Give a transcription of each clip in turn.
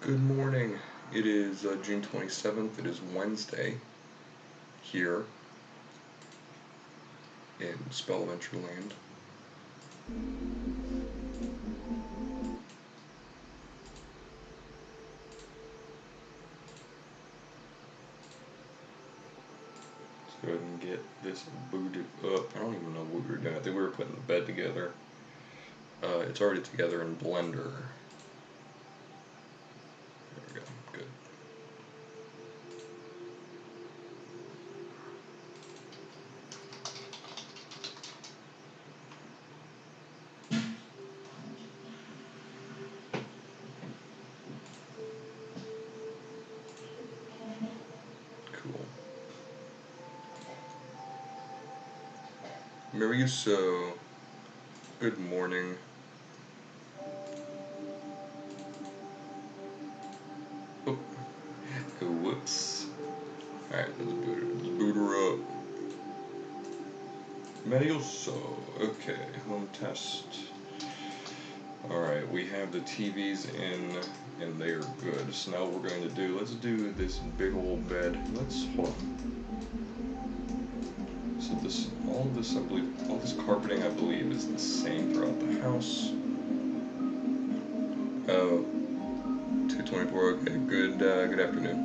Good morning. It is June 27th. It is Wednesday here in Spellventure Land. Let's go ahead and get this booted up. I don't even know what we were doing. I think we were putting the bed together. It's already together in Blender. There we go. Good. Cool. Mary, so good morning. Oh, whoops. Alright, let's boot her up. Medioso. Okay, home test. Alright, we have the TVs in and they are good. So now what we're going to do, let's do this big old bed. Hold on. So all this carpeting I believe is the same throughout the house. Oh, 224, okay, good afternoon.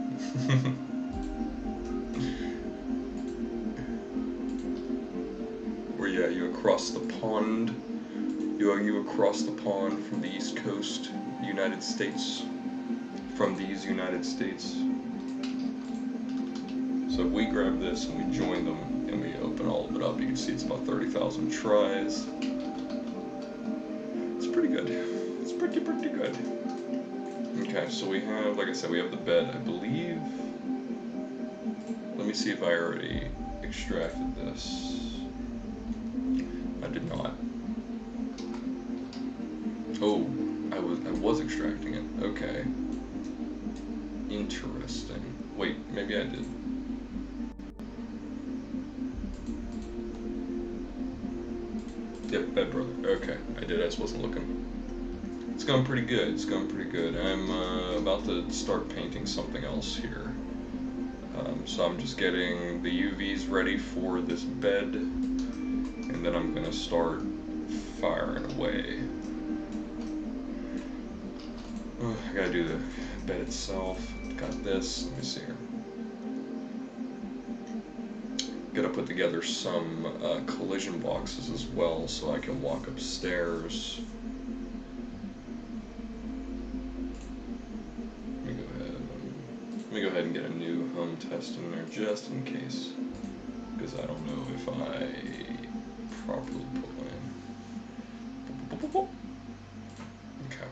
Where yeah, you across the pond. You across the pond from the East Coast, United States. From these United States. So if we grab this and we join them and we open all of it up, you can see it's about 30,000 tries. It's pretty good. It's pretty good. Okay, so we have, like I said, we have the bed, I believe. Let me see if I already extracted this. I did not. Oh, I was extracting it. Okay. Interesting. Wait, maybe I did. Yep, bed brother. Okay, I did. I just wasn't looking. It's going pretty good. It's going pretty good. I'm about to start painting something else here. So I'm just getting the UVs ready for this bed, and then I'm gonna start firing away. Oh, I gotta do the bed itself. Got this. Let me see here. Gotta put together some collision boxes as well, so I can walk upstairs. Let me go ahead and get a new home test in there just in case, because I don't know if I properly put one in. Okay,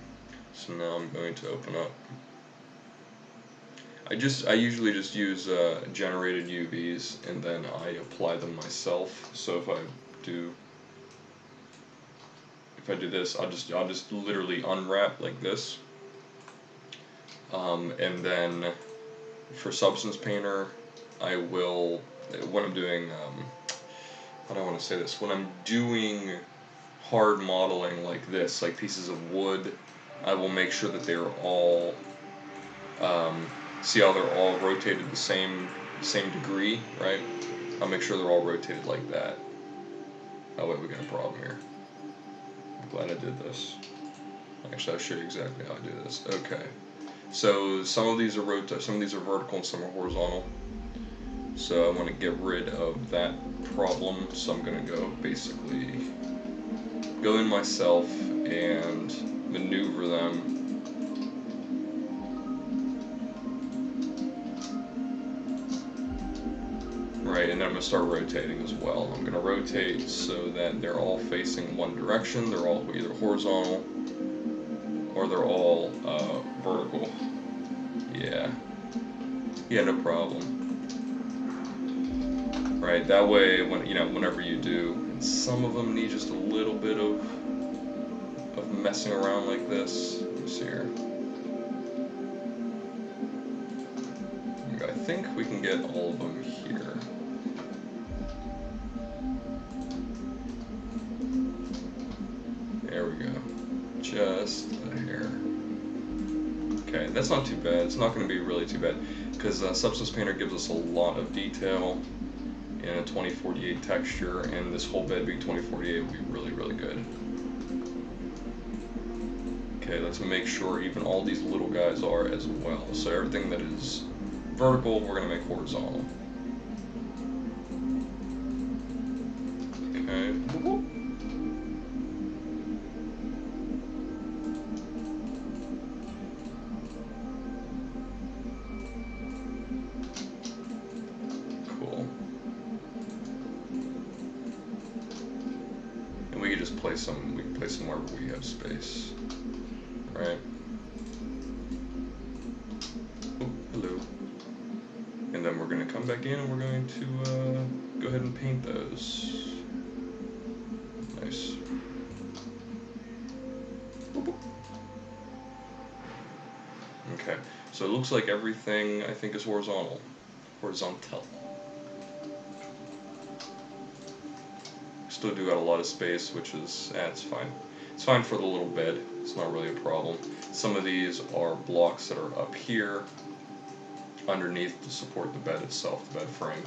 so now I'm going to open up. I usually just use generated UVs and then I apply them myself. So if I do this, I'll just literally unwrap like this. And then for Substance Painter, I will, when I'm doing, how do I want to say this? When I'm doing hard modeling like this, like pieces of wood, I will make sure that they're all, see how they're all rotated the same degree, right? I'll make sure they're all rotated like that. Oh wait, we got a problem here. I'm glad I did this. Actually, I'll show you exactly how I do this. Okay. So some of these are vertical and some are horizontal. So I want to get rid of that problem. So I'm going to go in myself and maneuver them. Right, and then I'm going to start rotating as well. I'm going to rotate so that they're all facing one direction. They're all either horizontal or they're all vertical. Yeah, no problem. Right, that way, whenever you do, and some of them need just a little bit of messing around like this. Let me see here. I think we can get all of them here. There we go. Just a hair. Okay, that's not too bad. It's not going to be really too bad, because Substance Painter gives us a lot of detail in a 2048 texture, and this whole bed being 2048 would be really, really good. Okay, let's make sure even all these little guys are as well. So everything that is vertical, we're going to make horizontal. Okay. Cool. And we can just place some. We can place them wherever we have space, right? Oh, hello. And then we're going to come back in and we're going to go ahead and paint those. Nice. Okay, so it looks like everything I think is horizontal. Horizontal. Still do got a lot of space, which is, it's fine. It's fine for the little bed. It's not really a problem. Some of these are blocks that are up here underneath to support the bed itself, the bed frame.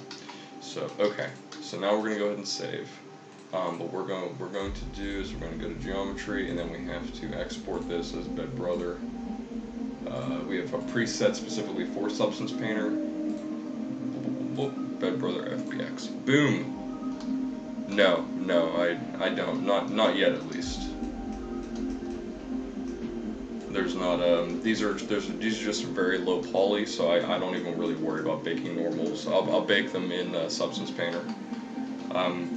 So, okay, so now we're going to go ahead and save. But we're going to do is we're going to go to geometry, and then we have to export this as bed brother. We have a preset specifically for Substance Painter. Bed brother FBX. Boom. No, I don't. Not yet, at least. There's not. These are just very low poly, so I don't even really worry about baking normals. I'll bake them in Substance Painter.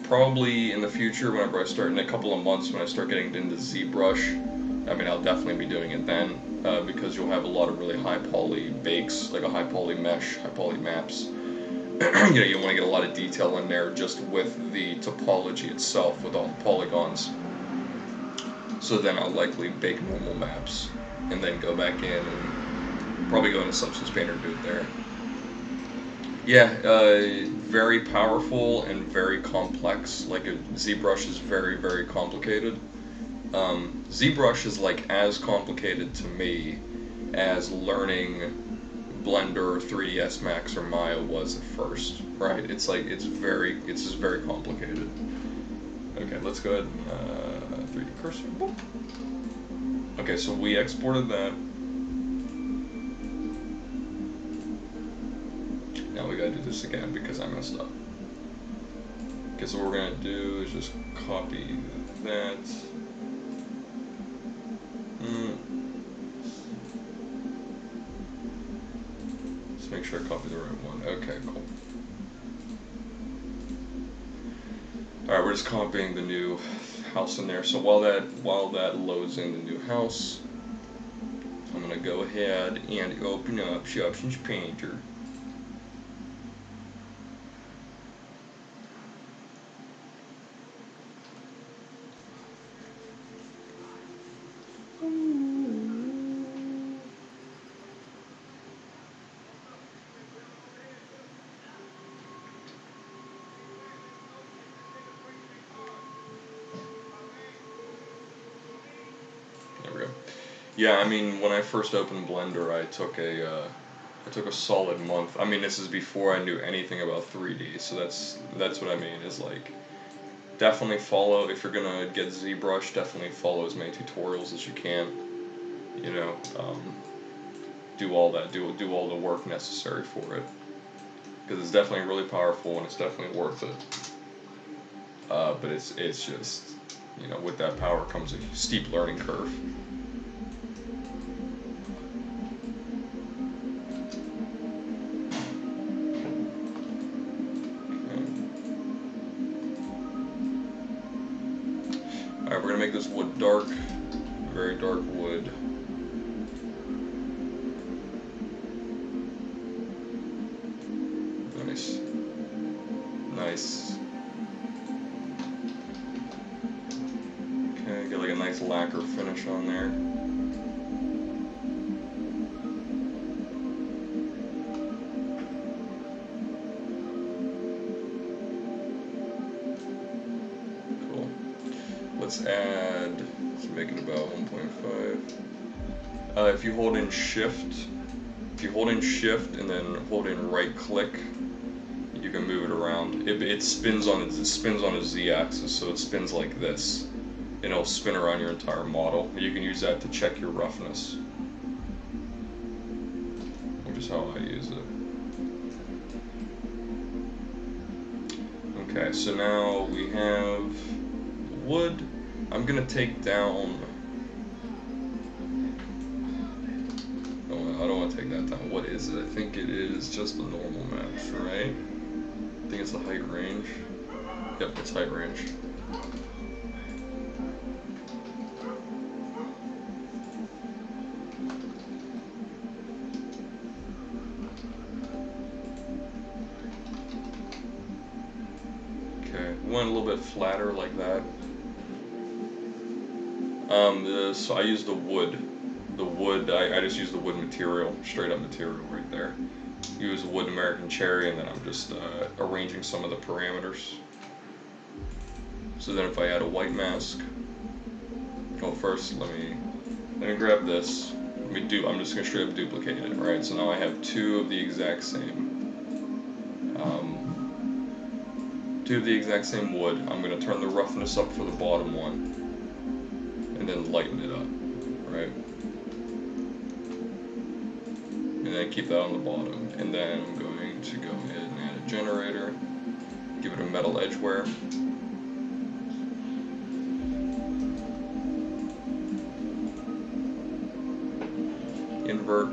Probably in the future, whenever I start, in a couple of months, when I start getting into ZBrush, I mean, I'll definitely be doing it then, because you'll have a lot of really high poly bakes, like a high poly mesh, high poly maps. You know, you want to get a lot of detail in there just with the topology itself, with all the polygons. So then I'll likely bake normal maps, and then go back in and probably go into Substance Painter and do it there. Yeah, very powerful and very complex. Like ZBrush is very, very complicated. ZBrush is like as complicated to me as learning Blender, 3ds Max, or Maya was at first, right? It's like it's just very complicated. Okay, let's go ahead and 3D cursor. Boop. Okay, so we exported that. Now we gotta do this again because I messed up. Okay, so what we're gonna do is just copy that. Let's make sure I copy the right one. Okay, cool. Alright, we're just copying the new house in there. So while that loads in the new house, I'm gonna go ahead and open up Substance Painter. Yeah, I mean, when I first opened Blender, I took a solid month. I mean, this is before I knew anything about 3D, so that's what I mean. Is like, definitely follow, if you're gonna get ZBrush, definitely follow as many tutorials as you can. You know, do all that, do all the work necessary for it, because it's definitely really powerful and it's definitely worth it. But it's just, you know, with that power comes a steep learning curve. Alright, we're going to make this wood dark, very dark wood. Nice. Nice. Okay, get like a nice lacquer finish on there. Let's make it about 1.5. If you hold in shift and then hold in right click, you can move it around. It spins on a z-axis, so it spins like this, and it'll spin around your entire model. You can use that to check your roughness, which is how I use it. Okay, so now we have wood. I'm gonna take down. Oh, I don't want to take that down. What is it? I think it is just the normal mesh, right? I think it's the height range. Yep, it's height range. Okay, went a little bit flatter like that. So I use the wood. The wood, I just use the wood material, straight up material right there. Use wood American cherry, and then I'm just arranging some of the parameters. So then if I add a white mask, well, first let me grab this. I'm just gonna straight up duplicate it, right? So now I have two of the exact same wood. I'm gonna turn the roughness up for the bottom one, and then lighten it up, right? And then keep that on the bottom. And then I'm going to go ahead and add a generator, give it a metal edge wear. Invert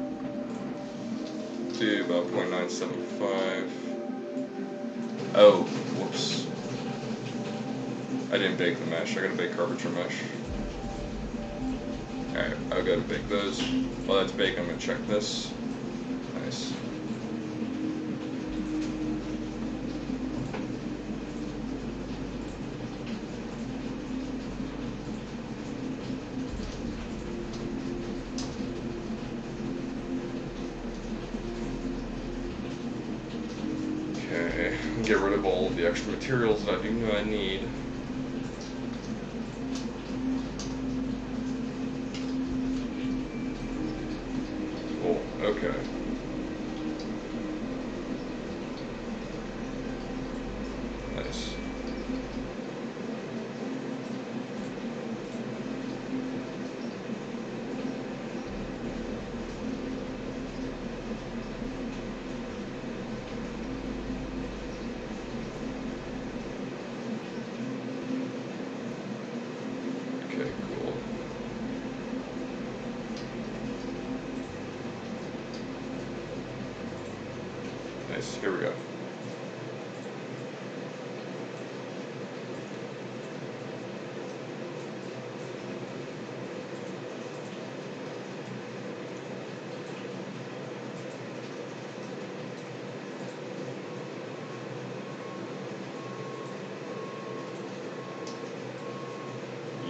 to about 0.975. Oh, whoops. I didn't bake the mesh. I gotta bake curvature mesh. Alright, I'll go to bake those. While that's baked, I'm gonna check this. Nice. Okay, get rid of all of the extra materials that I do know I need. Cool, okay. Nice. Okay, cool. Nice, here we go.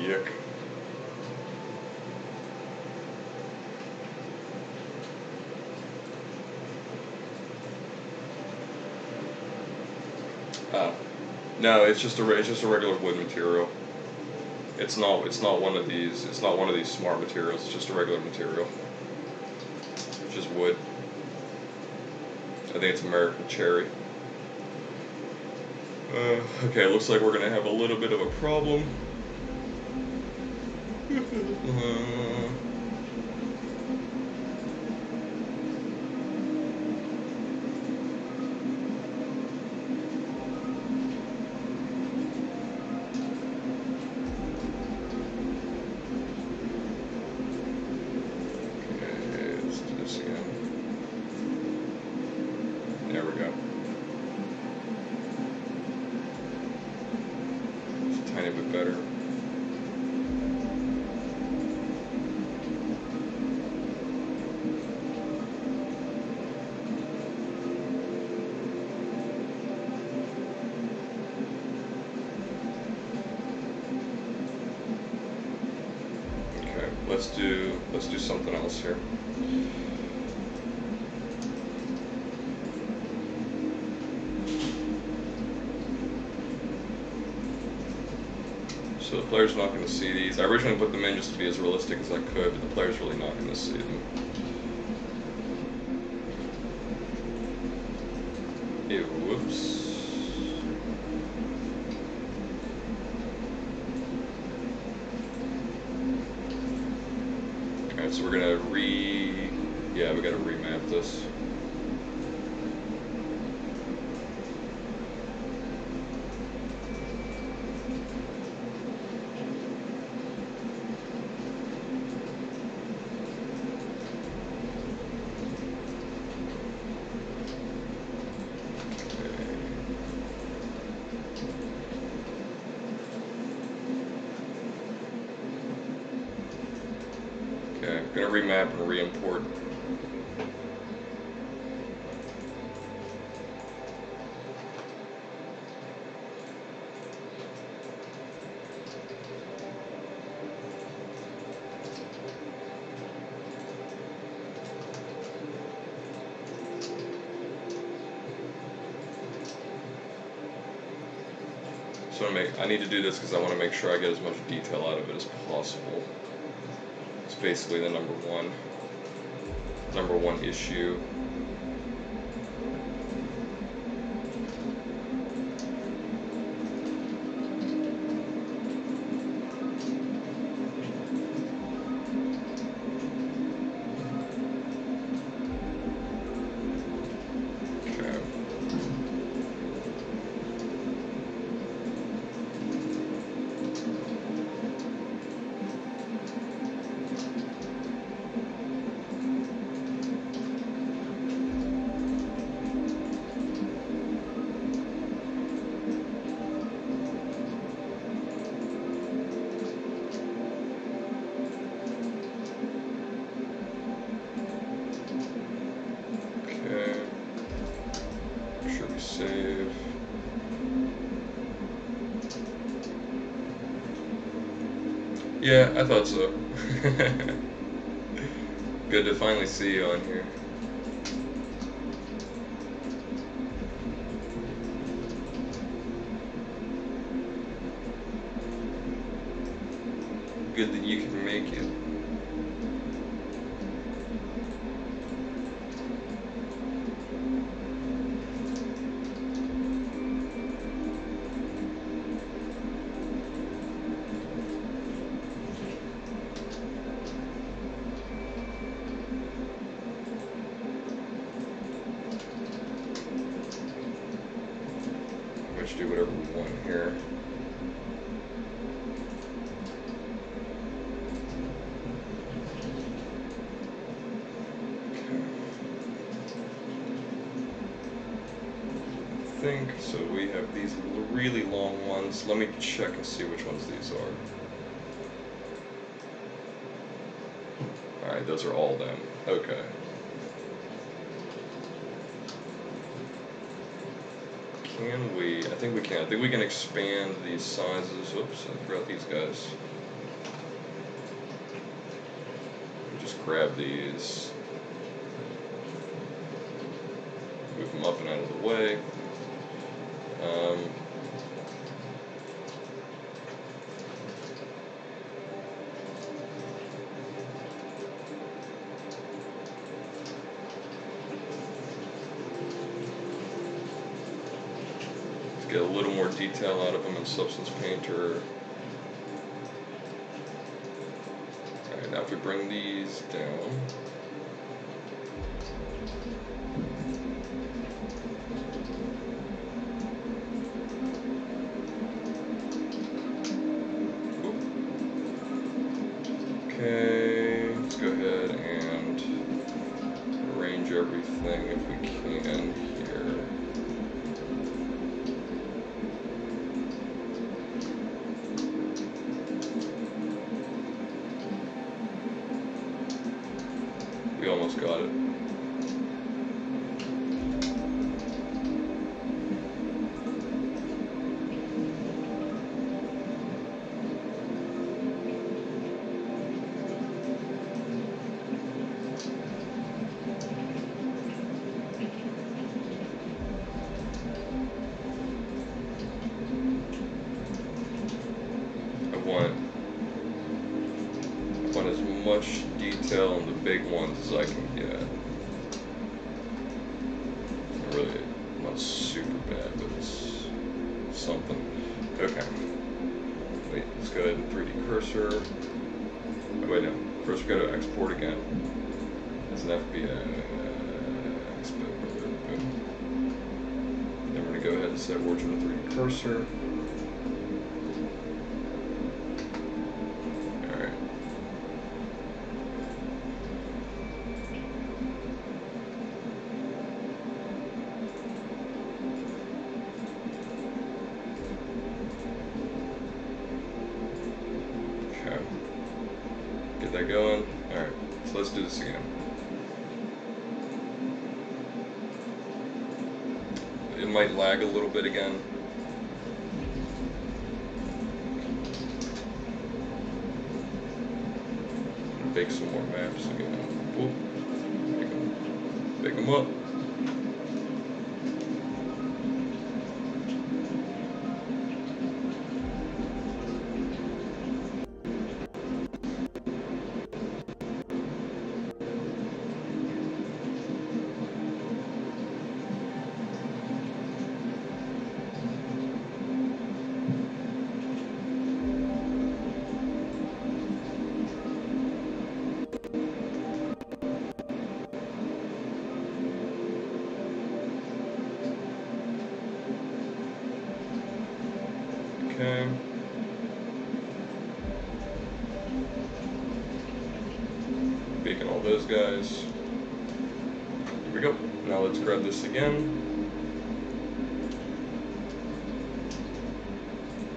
Yuck. No, it's just a regular wood material. It's not one of these. It's not one of these smart materials. It's just a regular material. It's just wood. I think it's American cherry. Okay, looks like we're gonna have a little bit of a problem. There we go. It's a tiny bit better. Okay, let's do something else here. So So the player's not going to see these. I originally put them in just to be as realistic as I could, but the player's really not going to see them. Ew, whoops. Alright, so we're going to yeah, we got to remap this. Okay, I'm going to remap and re-import. So I need to do this because I want to make sure I get as much detail out of it as possible. It's basically the number one issue. Save. Yeah, I thought so. Good to finally see you on here. Good that you can make it. Do whatever we want here. I think so. We have these really long ones. Let me check and see which ones these are. Alright, those are all them. Okay. Can we? I think we can. I think we can expand these sizes. Oops, I forgot these guys. Just grab these. Move them up and out of the way. Get a little more detail out of them in Substance Painter. Alright, now if we bring these down. Okay, let's go ahead and arrange everything if we can here. We almost got it. detail in the big ones as I can get. Really not super bad, but it's something. Okay. Wait, let's go ahead and 3D cursor. Oh wait, no. First we gotta export again. As an FBX. Then we're gonna go ahead and set origin to 3D cursor. Alright. Okay. Get that going. Alright, so let's do this again. It might lag a little bit again. Bake some more maps again. Whoop. Bake them up. Okay. Baking all those guys. Here we go. Now let's grab this again.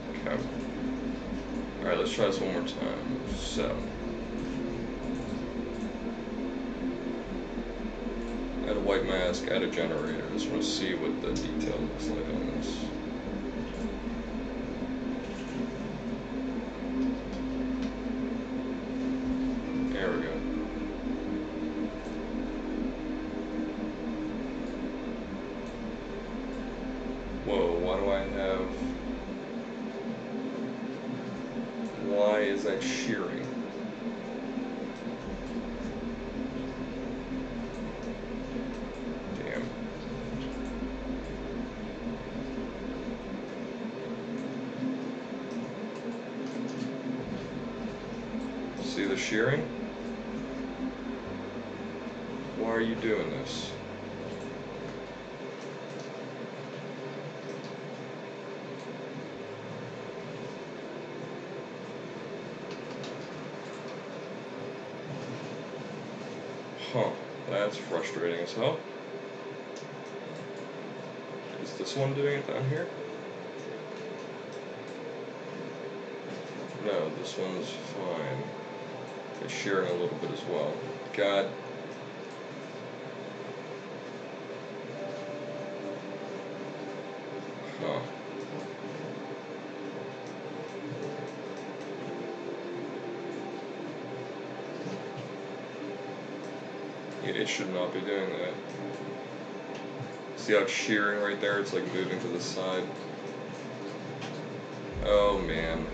Okay. Alright, let's try this one more time. So. Add a white mask, add a generator. I just want to see what the detail looks like on this. There we go. Whoa, why do I have... Why is that shearing? Damn. See the shearing? Why are you doing this? Huh, that's frustrating as hell. Is this one doing it down here? No, this one's fine. It's shearing a little bit as well. God. Huh. It should not be doing that. See how it's shearing right there? It's like moving to the side. Oh man.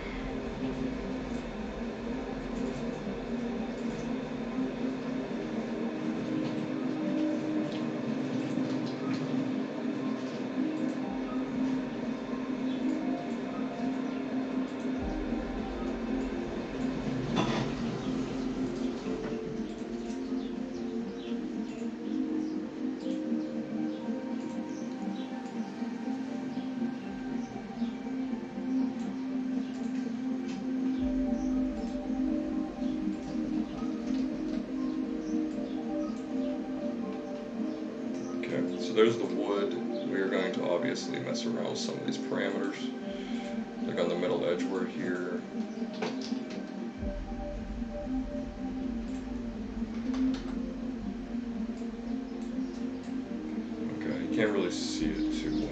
So there's the wood. We are going to obviously mess around with some of these parameters. Like on the metal edge we're here. Okay, you can't really see it too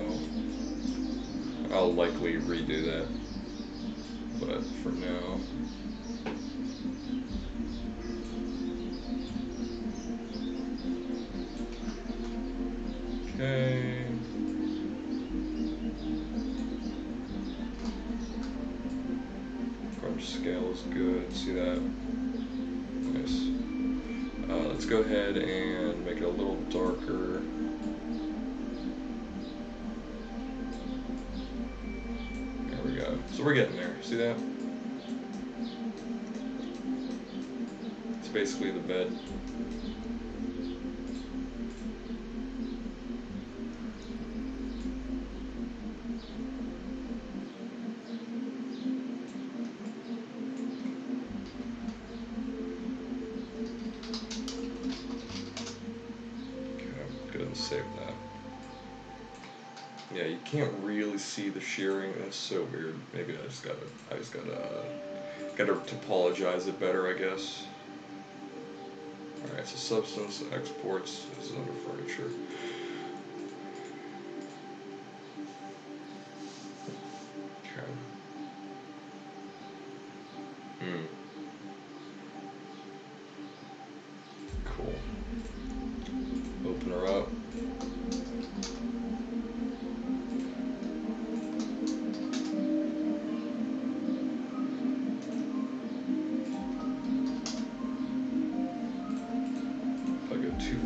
well. I'll likely redo that. But for now... Okay. Crunch scale is good. See that? Nice. go ahead and make it a little darker. There we go. So we're getting there. See that? It's basically the bed. Save that. Yeah, you can't really see the shearing. That's so weird. Maybe I just gotta topologize it better, I guess. All right, so substance exports is under furniture. Okay. Cool. Open her up.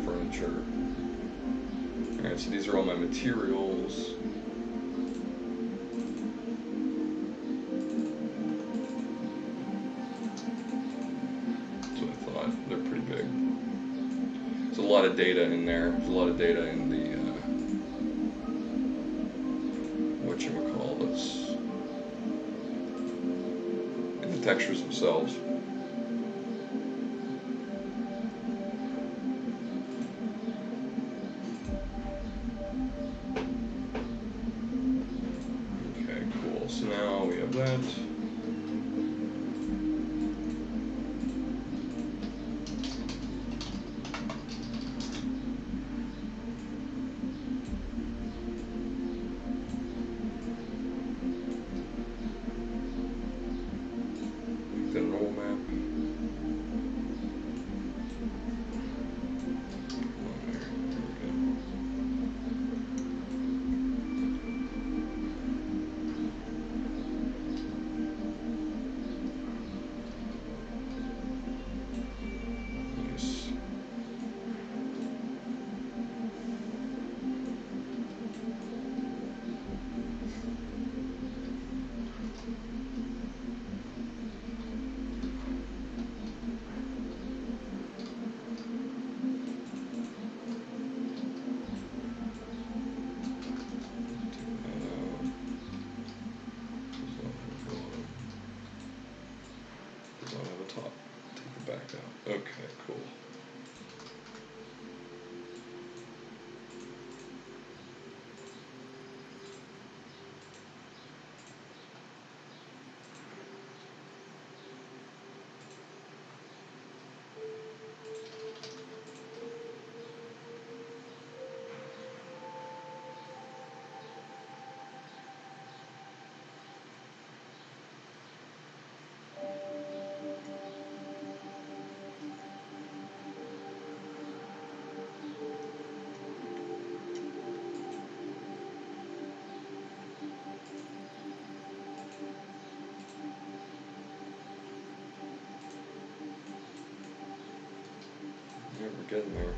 Furniture. Alright, so these are all my materials. That's what I thought. They're pretty big. There's a lot of data in there. There's a lot of data in the whatchamacallits, in the textures themselves. So now we have that. The roll map. Okay, cool. Yeah, we're getting there.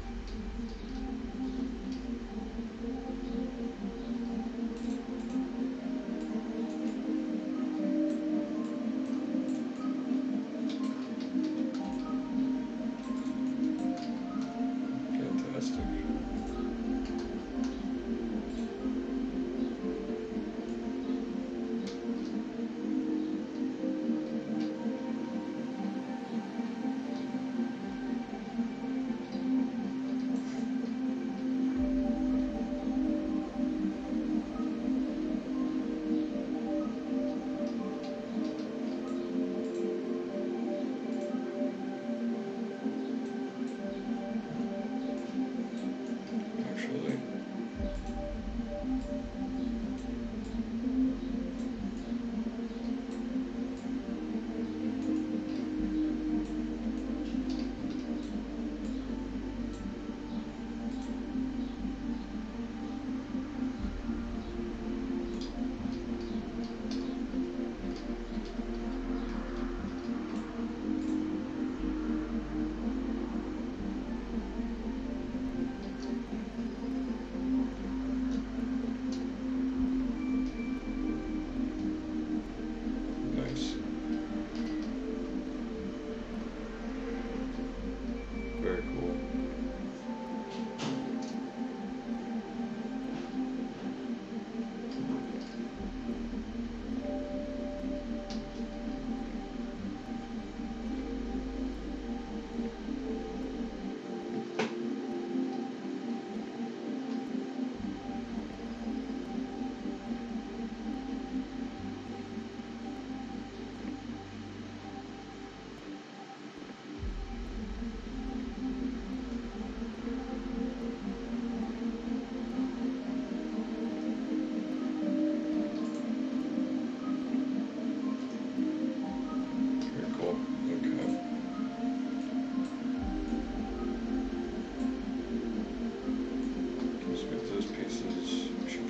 Fantastic.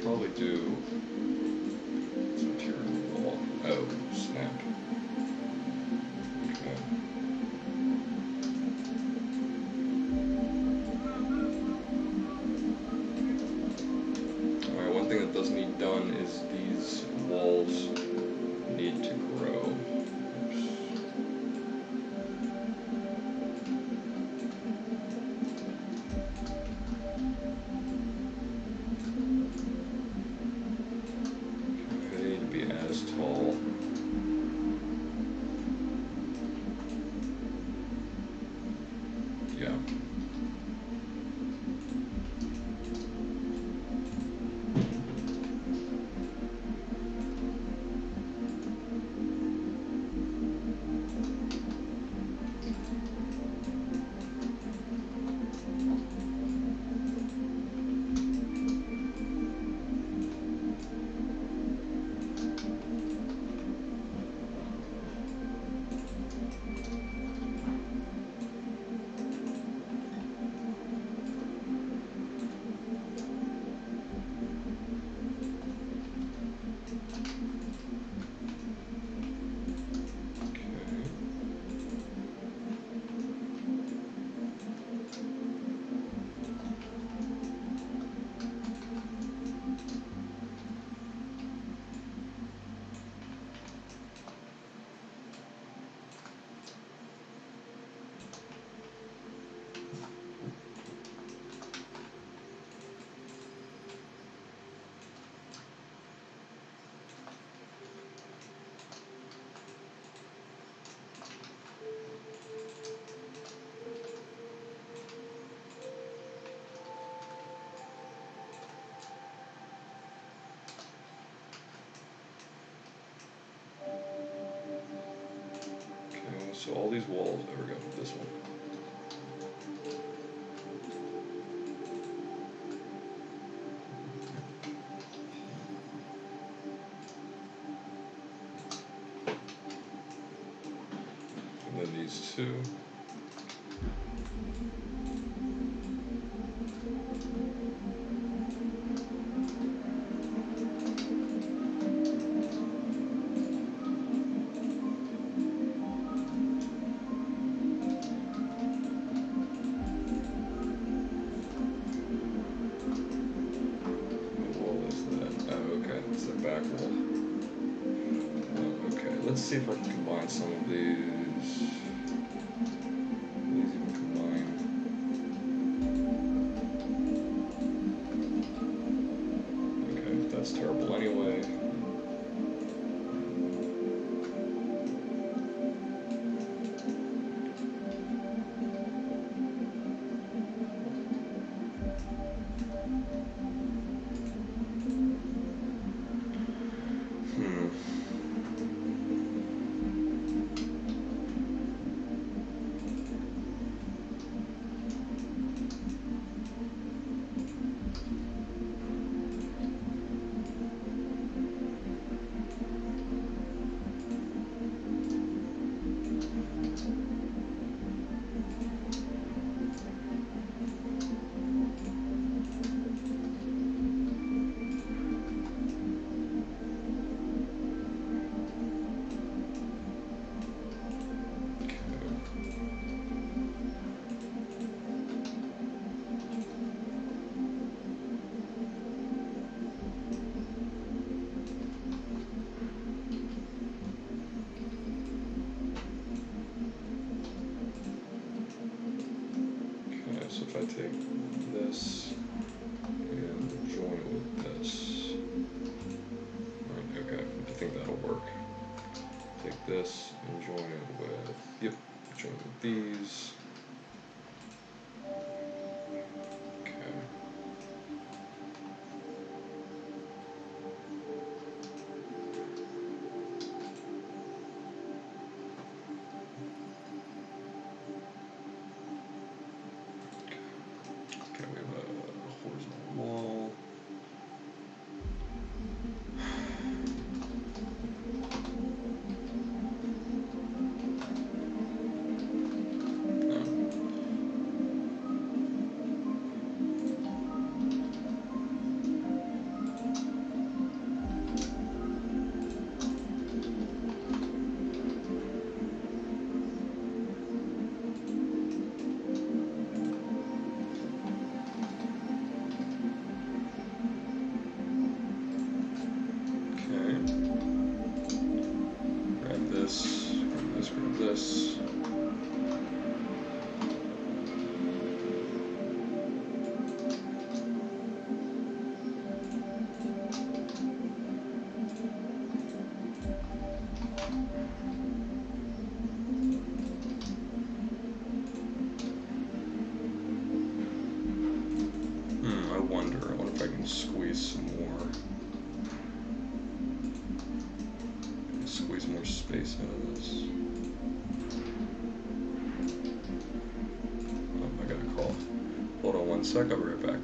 probably do some interior wall. Oh, snap. Okay. Alright, one thing that does need done is these walls need to grow. They need to be as tall. Yeah. So all these walls, there we go, this one. And then these two. Back wall. Okay, let's see if I can combine some of these. These even combine. Okay, that's terrible anyway. So if I take this and join it with this, right, okay, I think that'll work. Take this and join it with, yep, join with these. Okay. Okay, we have a horizontal wall. wonder if I can squeeze some more. Squeeze more space out of this. Oh, I got a call. Hold on one sec, I'll be right back.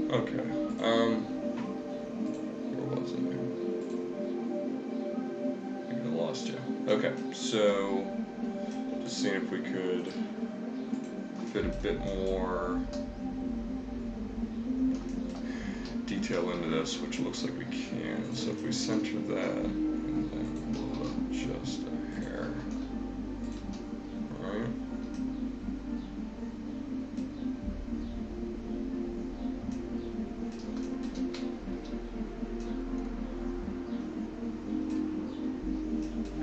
Okay, where was it? I think I lost you. Okay, so just seeing if we could fit a bit more detail into this, which looks like we can. So if we center that, and then blow up just a hair. Alright.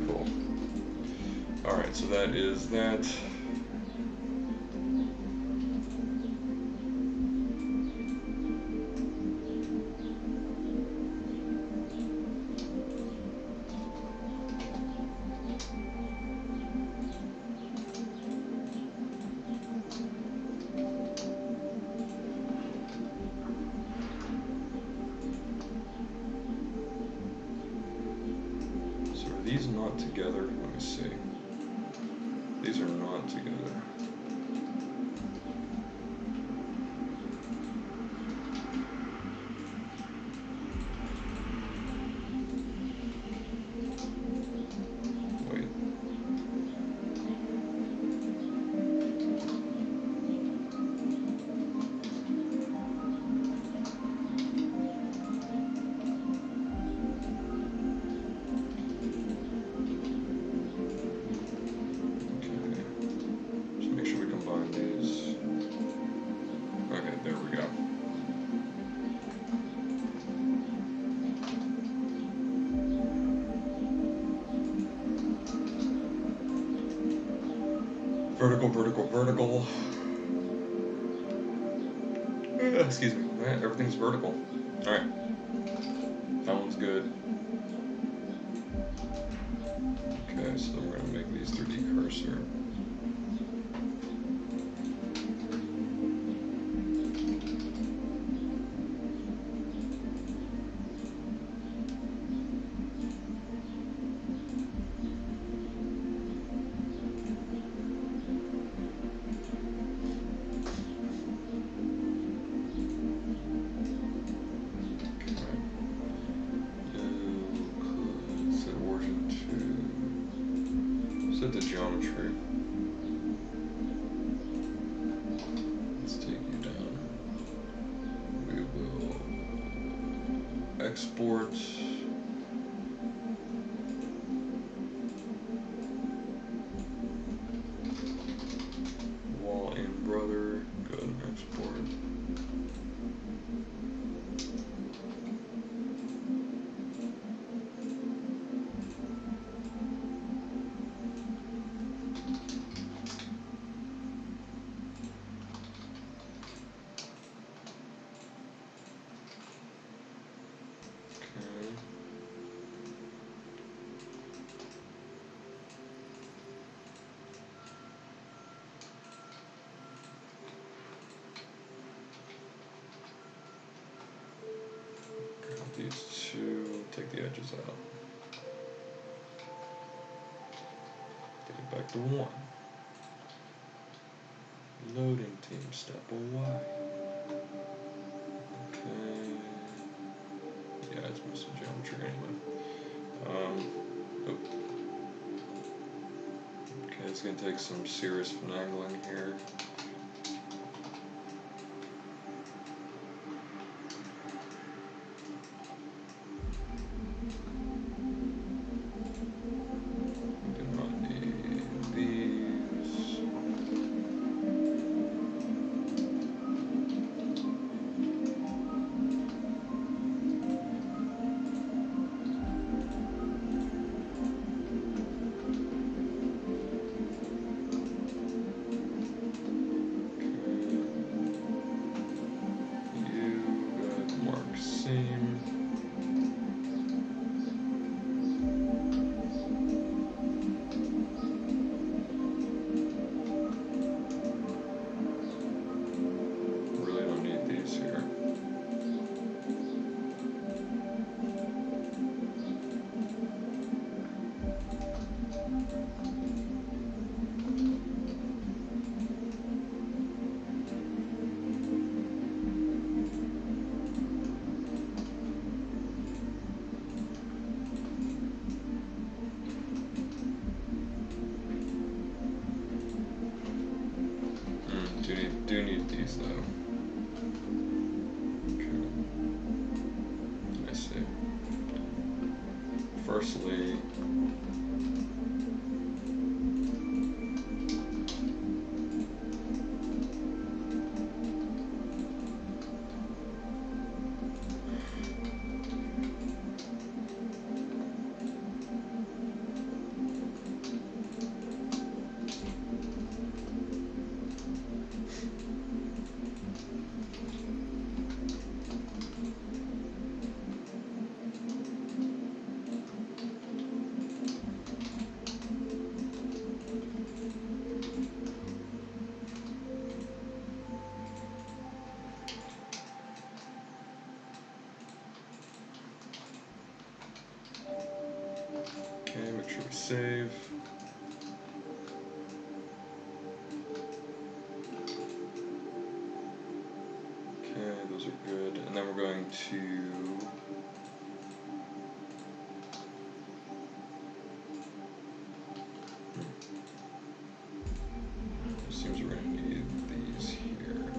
Cool. Alright, so that is that. These not together? Let me see. These are not together. Wait. Vertical, vertical, vertical. Excuse me. Alright, everything's vertical. Alright. That one's good. Okay, so then we're going to make these 3D cursor. the geometry. Let's take you down. We will export. Wall in brother. Go and export. These two, take the edges out. Take it back to 1. Loading team, step on Y. Okay. Yeah, it's mostly geometry anyway. Okay, it's gonna take some serious finagling here. Do need these though. Okay. I see. Firstly, okay, make sure we save. Okay, those are good. And then we're going to it seems we're going to need these here.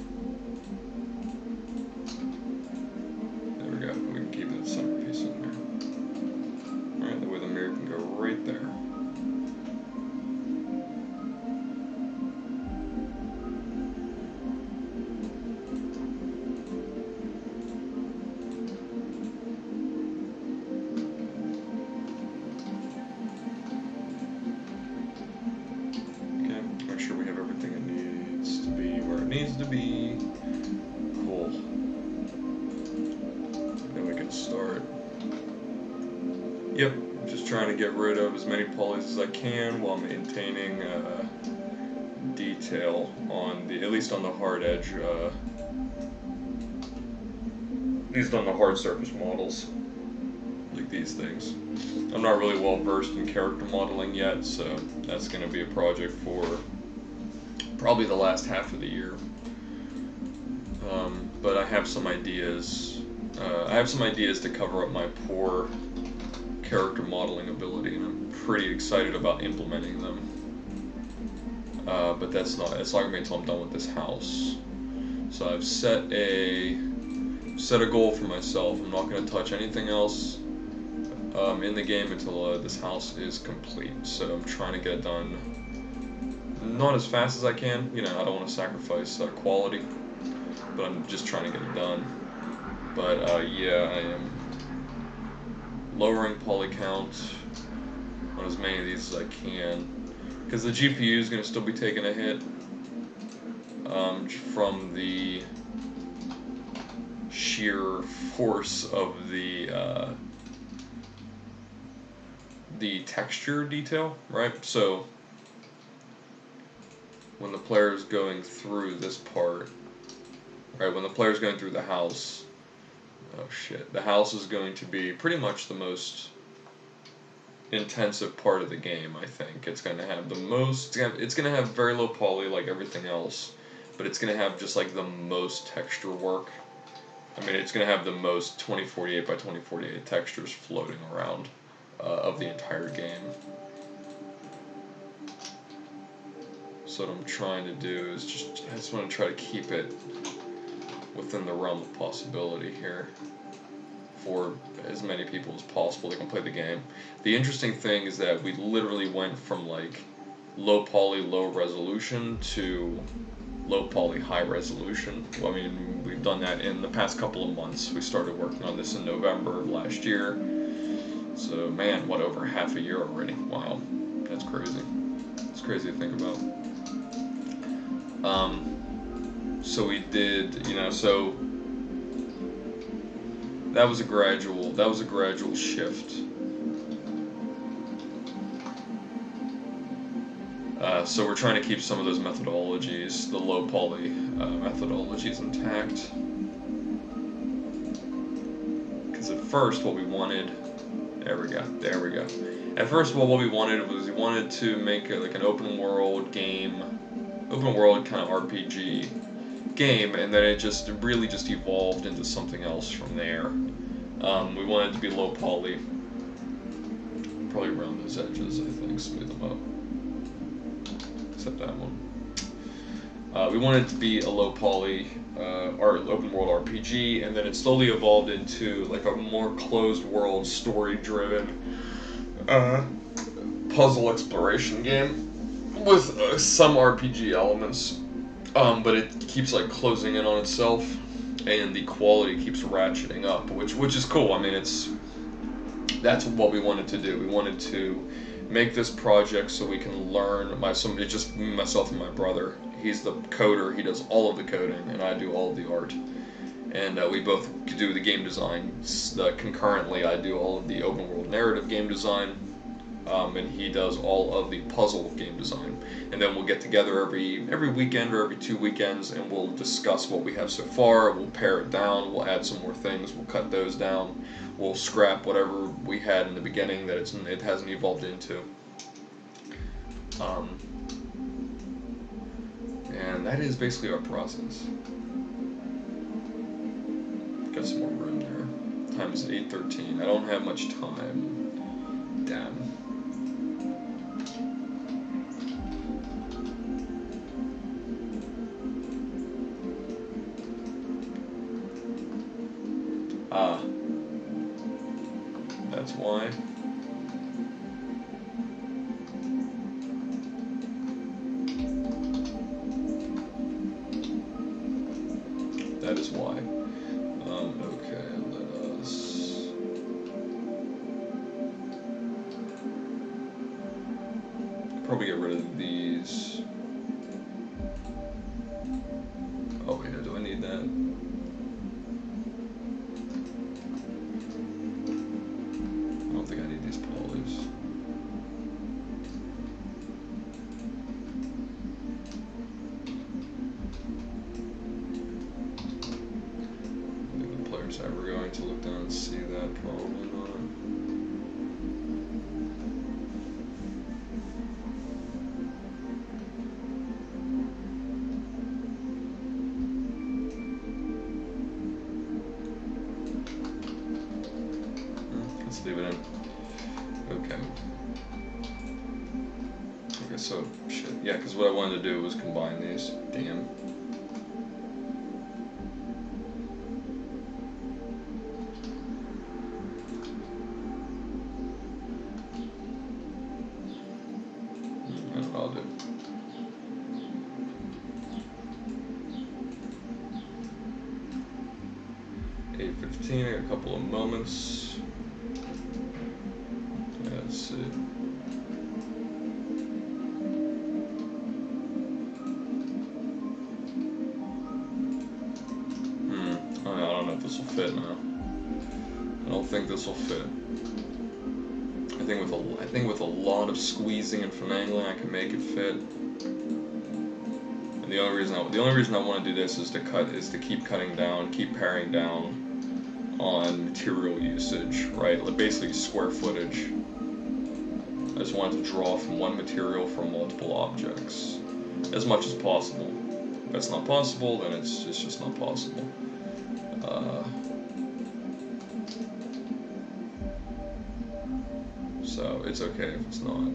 There we go. We can keep that centerpiece in there. Alright, that way the mirror can go right there. Make sure we have everything it needs to be where it needs to be. Cool. Then we can start. Yep, just trying to get rid of as many polys as I can while maintaining detail on the, at least on the hard edge, at least on the hard surface models, like these things. I'm not really well versed in character modeling yet, so that's going to be a project for probably the last half of the year. But I have some ideas. I have some ideas to cover up my poor character modeling ability, and I'm pretty excited about implementing them. but it's not gonna be until I'm done with this house. So I've set a goal for myself. I'm not gonna touch anything else in the game until this house is complete. So I'm trying to get it done, not as fast as I can. You know, I don't want to sacrifice quality, but I'm just trying to get it done. But yeah, I am lowering poly count on as many of these as I can, because the GPU is going to still be taking a hit from the sheer force of the texture detail, right? So when the player is going through this part, right, when the player is going through the house, oh shit, the house is going to be pretty much the most intensive part of the game. I think it's going to have the most, it's going to have very low poly like everything else, but it's going to have just like the most texture work. I mean, it's going to have the most 2048 by 2048 textures floating around of the entire game. So what I'm trying to do is I just want to try to keep it within the realm of possibility here for as many people as possible that can play the game. The interesting thing is that we literally went from like low poly, low resolution to low poly, high resolution. Well, I mean, we've done that in the past couple of months. We started working on this in November of last year. So, man, what, over half a year already? Wow, that's crazy. It's crazy to think about. So we did, you know, so that was a gradual shift. So we're trying to keep some of those methodologies, the low poly methodologies, intact. Because at first, what we wanted, there we go. At first, what we wanted was we wanted to make like an open world kind of RPG game, and then it just really just evolved into something else from there. We wanted it to be low poly, probably around those edges, I think, smooth them up. Except that one. We wanted it to be a low poly open world RPG, and then it slowly evolved into like a more closed world, story driven puzzle exploration game with some RPG elements, but it keeps like closing in on itself, and the quality keeps ratcheting up, which is cool. I mean, that's what we wanted to do. We wanted to make this project so we can learn. It's just myself and my brother. He's the coder. He does all of the coding, and I do all of the art. And we both do the game design concurrently. I do all of the open world narrative game design, and he does all of the puzzle game design. And then we'll get together every weekend or every 2 weekends, and we'll discuss what we have so far. We'll pare it down. We'll add some more things. We'll cut those down. We'll scrap whatever we had in the beginning that it hasn't evolved into. And that is basically our process. Got some more room there. Time is 8:13. I don't have much time. Damn. That's why. That is why. Okay, let us... probably get rid of these. Oh wait, do I need that? I don't think I need these polys. Ever going to look down and see that? Probably not. Let's leave it in. Okay. Okay, so shit. Yeah, because what I wanted to do was combine these. Damn. I don't know, I'll do. $8:15, I got a couple of moments. Yeah, let's see. I don't know if this will fit now. I don't think this will fit. I think with a lot of squeezing and finagling, I can make it fit. And the only reason I want to do this is to keep cutting down, keep paring down on material usage, right? Like basically square footage. I just want to draw from one material for multiple objects as much as possible. If that's not possible, then it's just not possible. So it's okay if it's not.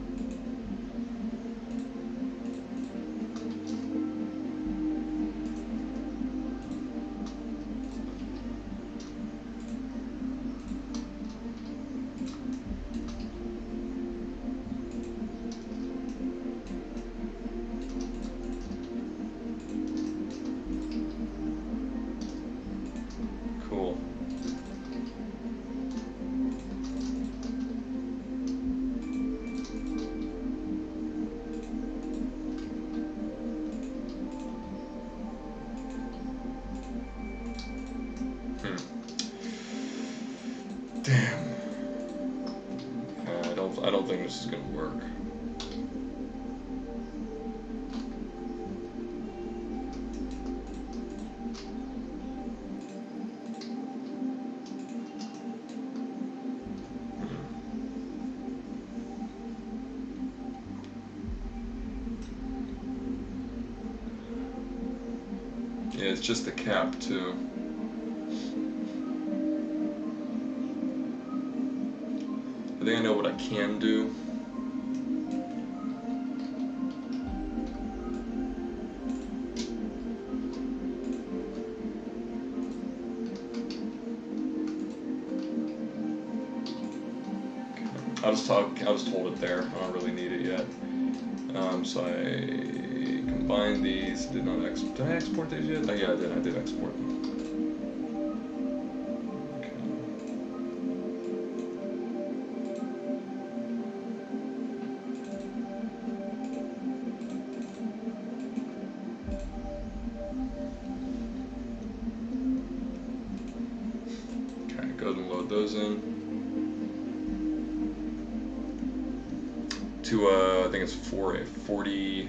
Cool. Damn. I don't think this is gonna work. Yeah, it's just the cap too. I think I know what I can do. I'll just hold it there. I don't really need it yet. So I combined these. Did I export these yet? Oh yeah, I did export them. Okay, go ahead and load those in. To I think it's 40.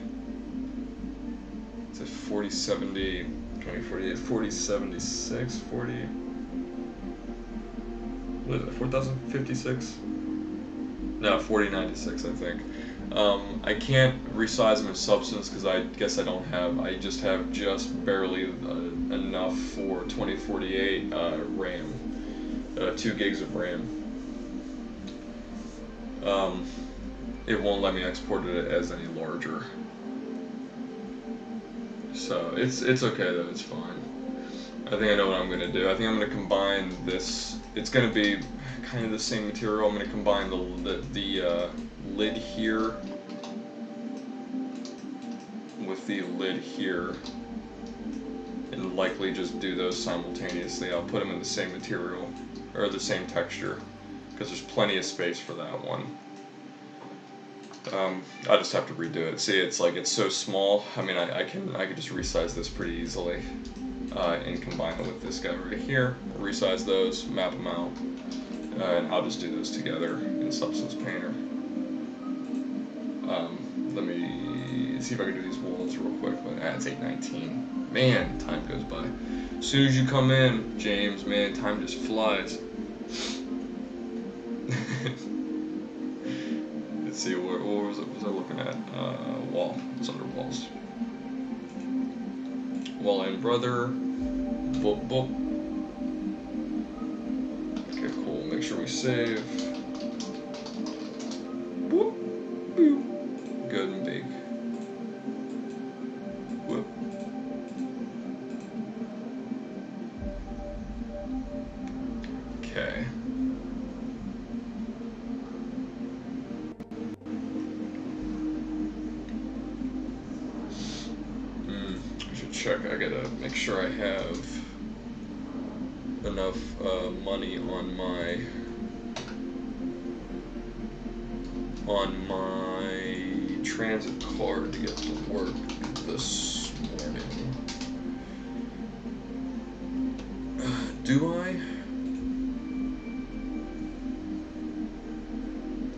It's a 4070, 2048, 4076, 40. What is it? 4056? No, 4096, I think. I can't resize them in substance because I guess I just have just barely enough for 2048 RAM, 2 gigs of RAM. It won't let me export it as any larger. So it's okay though, it's fine. I think I know what I'm gonna do. I think I'm gonna combine this. It's gonna be kind of the same material. I'm gonna combine the lid here with the lid here, and likely just do those simultaneously. I'll put them in the same material or the same texture because there's plenty of space for that one. I just have to redo it. See, it's so small. I mean, I could just resize this pretty easily and combine it with this guy right here. Resize those, map them out, and I'll just do those together in Substance Painter. Let me see if I can do these walls real quick. But it's 8:19. Man, time goes by. As soon as you come in, James, man, time just flies. Let's see, what was I looking at? Wall. It's under walls. Wall and brother. Boop, boop. Okay, cool. Make sure we save. Boop, boop. Good and big. check. I gotta make sure I have enough money on my transit card to get to work this morning. Do I?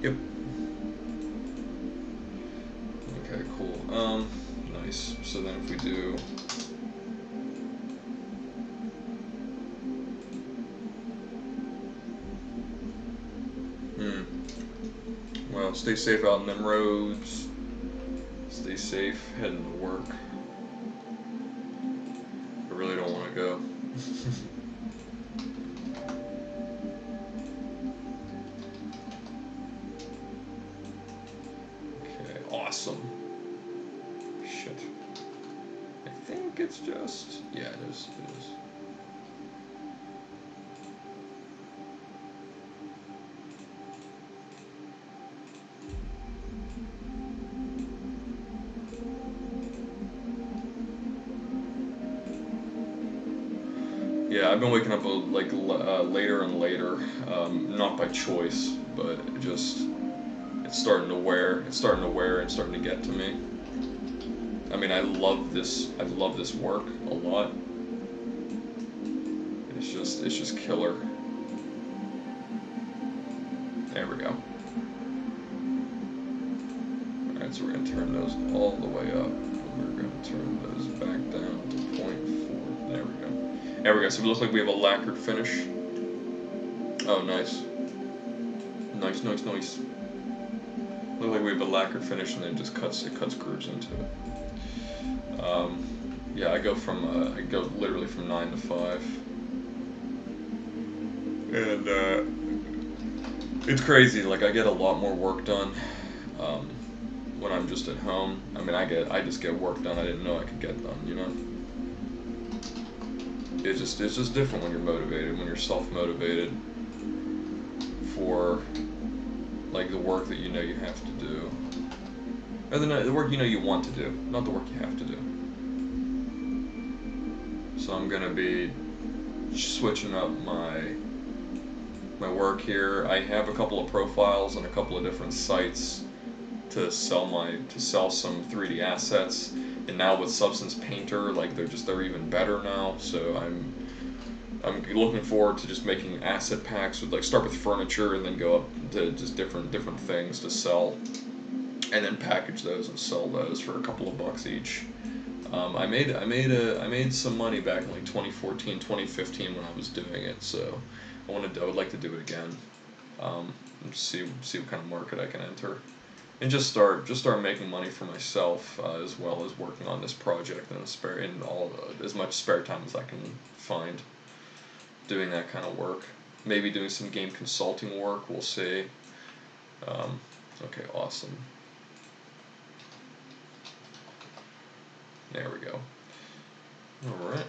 Yep. Okay, cool. Nice. So then if we do well, stay safe out in them roads. Stay safe heading to work. I really don't want to go. Okay, awesome. Shit. I think it's just... yeah, it is. It is. Yeah, I've been waking up like later and later, not by choice, but it just it's starting to wear. It's starting to wear and starting to get to me. I mean, I love this. I love this work a lot. It's just killer. There we go. All right, so we're gonna turn those all the way up. And we're gonna turn those back down to 0.4. There we go. There we go. So we look like we have a lacquered finish. Oh, nice. Nice, nice, nice. Look like we have a lacquered finish, and then it cuts grooves into it. Yeah, I go literally from 9 to 5, and it's crazy. Like I get a lot more work done when I'm just at home. I mean, I just get work done I didn't know I could get done. You know. It's just different when you're motivated, when you're self-motivated for like the work that you know you have to do. Or the work you know you want to do, not the work you have to do. So I'm gonna be switching up my work here. I have a couple of profiles on a couple of different sites to sell some 3D assets. And now with Substance Painter, like they're even better now. So I'm looking forward to just making asset packs with like start with furniture and then go up to just different things to sell, and then package those and sell those for a couple of bucks each. I made some money back in like 2014, 2015 when I was doing it. So I would like to do it again. And see what kind of market I can enter, and just start making money for myself as well as working on this project as much spare time as I can find. Doing that kind of work, maybe doing some game consulting work. We'll see. Okay, awesome. There we go. All right,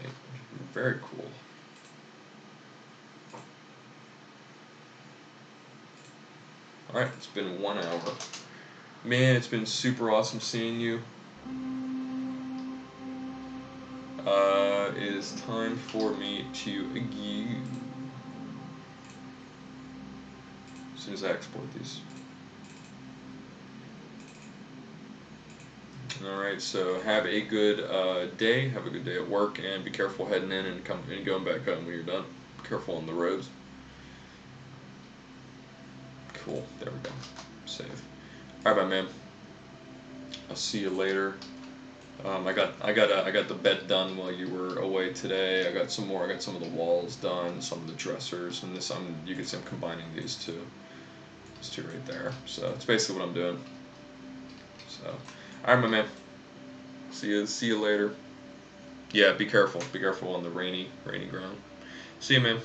very cool. All right, it's been 1 hour. Man, it's been super awesome seeing you. It is time for me to go. As soon as I export these. Alright, so have a good day. Have a good day at work, and be careful heading in and going back home when you're done. Be careful on the roads. Cool. There we go. Save. Alright, my man. I'll see you later. I got the bed done while you were away today. I got some more. I got some of the walls done, some of the dressers, and this. You can see I'm combining these two right there. So it's basically what I'm doing. So, all right, my man. See you later. Yeah, be careful. Be careful on the rainy ground. See you, man.